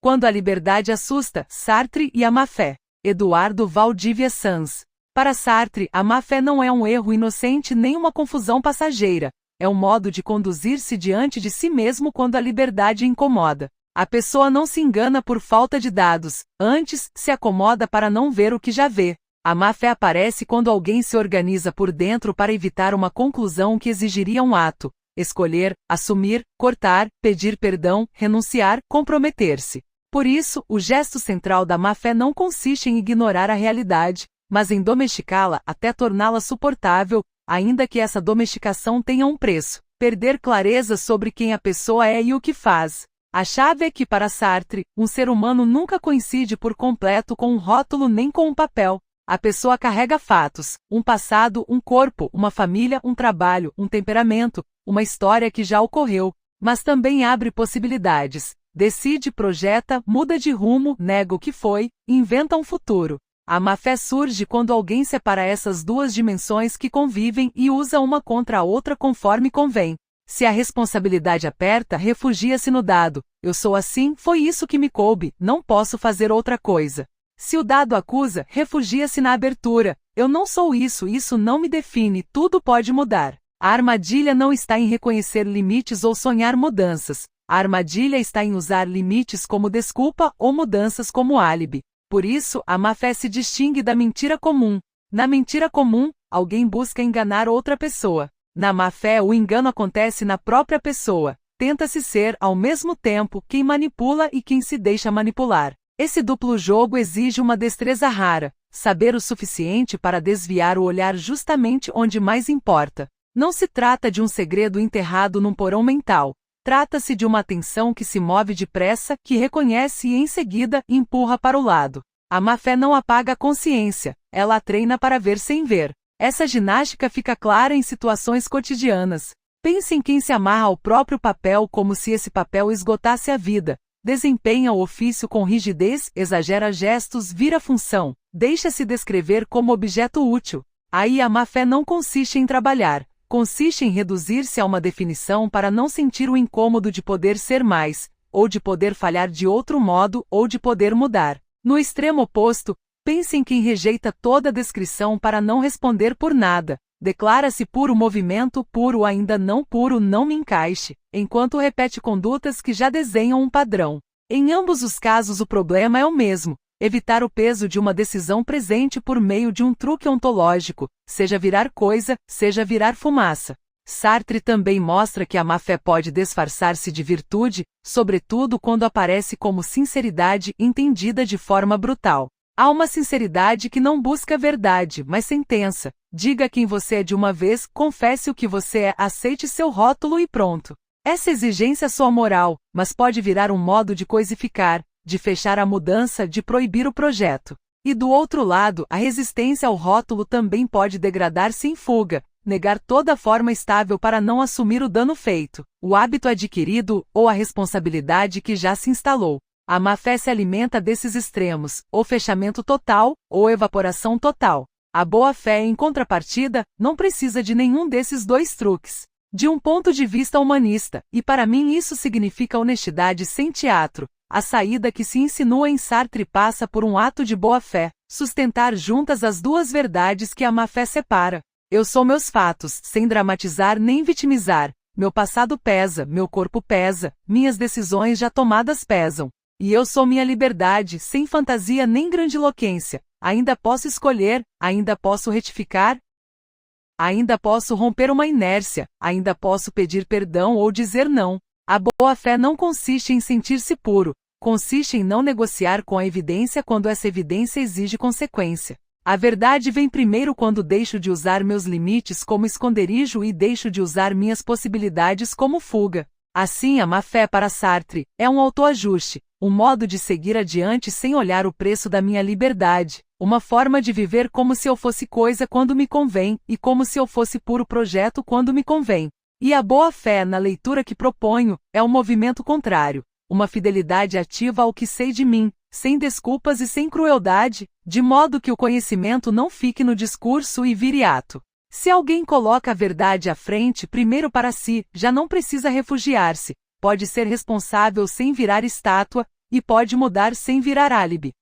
Quando a liberdade assusta, Sartre e a má-fé. Eduardo Valdívia Sanz. Para Sartre, a má-fé não é um erro inocente nem uma confusão passageira. É um modo de conduzir-se diante de si mesmo quando a liberdade incomoda. A pessoa não se engana por falta de dados, antes, se acomoda para não ver o que já vê. A má-fé aparece quando alguém se organiza por dentro para evitar uma conclusão que exigiria um ato. Escolher, assumir, cortar, pedir perdão, renunciar, comprometer-se. Por isso, o gesto central da má-fé não consiste em ignorar a realidade, mas em domesticá-la até torná-la suportável, ainda que essa domesticação tenha um preço: perder clareza sobre quem a pessoa é e o que faz. A chave é que, para Sartre, um ser humano nunca coincide por completo com um rótulo nem com um papel. A pessoa carrega fatos, um passado, um corpo, uma família, um trabalho, um temperamento, uma história que já ocorreu, mas também abre possibilidades. Decide, projeta, muda de rumo, nega o que foi, inventa um futuro. A má-fé surge quando alguém separa essas duas dimensões que convivem e usa uma contra a outra conforme convém. Se a responsabilidade aperta, refugia-se no dado: eu sou assim, foi isso que me coube, não posso fazer outra coisa. Se o dado acusa, refugia-se na abertura: eu não sou isso, isso não me define, tudo pode mudar. A armadilha não está em reconhecer limites ou sonhar mudanças. A armadilha está em usar limites como desculpa ou mudanças como álibi. Por isso, a má-fé se distingue da mentira comum. Na mentira comum, alguém busca enganar outra pessoa. Na má-fé, o engano acontece na própria pessoa. Tenta-se ser, ao mesmo tempo, quem manipula e quem se deixa manipular. Esse duplo jogo exige uma destreza rara: saber o suficiente para desviar o olhar justamente onde mais importa. Não se trata de um segredo enterrado num porão mental. Trata-se de uma atenção que se move depressa, que reconhece e, em seguida, empurra para o lado. A má-fé não apaga a consciência, ela a treina para ver sem ver. Essa ginástica fica clara em situações cotidianas. Pense em quem se amarra ao próprio papel como se esse papel esgotasse a vida. Desempenha o ofício com rigidez, exagera gestos, vira função, deixa-se descrever como objeto útil. Aí a má-fé não consiste em trabalhar. Consiste em reduzir-se a uma definição para não sentir o incômodo de poder ser mais, ou de poder falhar de outro modo, ou de poder mudar. No extremo oposto, pense em quem rejeita toda descrição para não responder por nada. Declara-se puro movimento, puro ainda não puro, não me encaixe, enquanto repete condutas que já desenham um padrão. Em ambos os casos o problema é o mesmo: evitar o peso de uma decisão presente por meio de um truque ontológico, seja virar coisa, seja virar fumaça. Sartre também mostra que a má-fé pode disfarçar-se de virtude, sobretudo quando aparece como sinceridade entendida de forma brutal. Há uma sinceridade que não busca verdade, mas sentença. Diga quem você é de uma vez, confesse o que você é, aceite seu rótulo e pronto. Essa exigência soa moral, mas pode virar um modo de coisificar, de fechar a mudança, de proibir o projeto. E do outro lado, a resistência ao rótulo também pode degradar-se em fuga, negar toda forma estável para não assumir o dano feito, o hábito adquirido ou a responsabilidade que já se instalou. A má-fé se alimenta desses extremos, ou fechamento total, ou evaporação total. A boa-fé, em contrapartida, não precisa de nenhum desses dois truques. De um ponto de vista humanista, e para mim isso significa honestidade sem teatro, a saída que se insinua em Sartre passa por um ato de boa-fé, sustentar juntas as duas verdades que a má-fé separa. Eu sou meus fatos, sem dramatizar nem vitimizar. Meu passado pesa, meu corpo pesa, minhas decisões já tomadas pesam. E eu sou minha liberdade, sem fantasia nem grandiloquência. Ainda posso escolher, ainda posso retificar, ainda posso romper uma inércia, ainda posso pedir perdão ou dizer não. A boa-fé não consiste em sentir-se puro, consiste em não negociar com a evidência quando essa evidência exige consequência. A verdade vem primeiro quando deixo de usar meus limites como esconderijo e deixo de usar minhas possibilidades como fuga. Assim, a má-fé para Sartre é um autoajuste, um modo de seguir adiante sem olhar o preço da minha liberdade, uma forma de viver como se eu fosse coisa quando me convém e como se eu fosse puro projeto quando me convém. E a boa-fé, na leitura que proponho, é um movimento contrário, uma fidelidade ativa ao que sei de mim, sem desculpas e sem crueldade, de modo que o conhecimento não fique no discurso e vire ato. Se alguém coloca a verdade à frente primeiro para si, já não precisa refugiar-se, pode ser responsável sem virar estátua, e pode mudar sem virar álibi.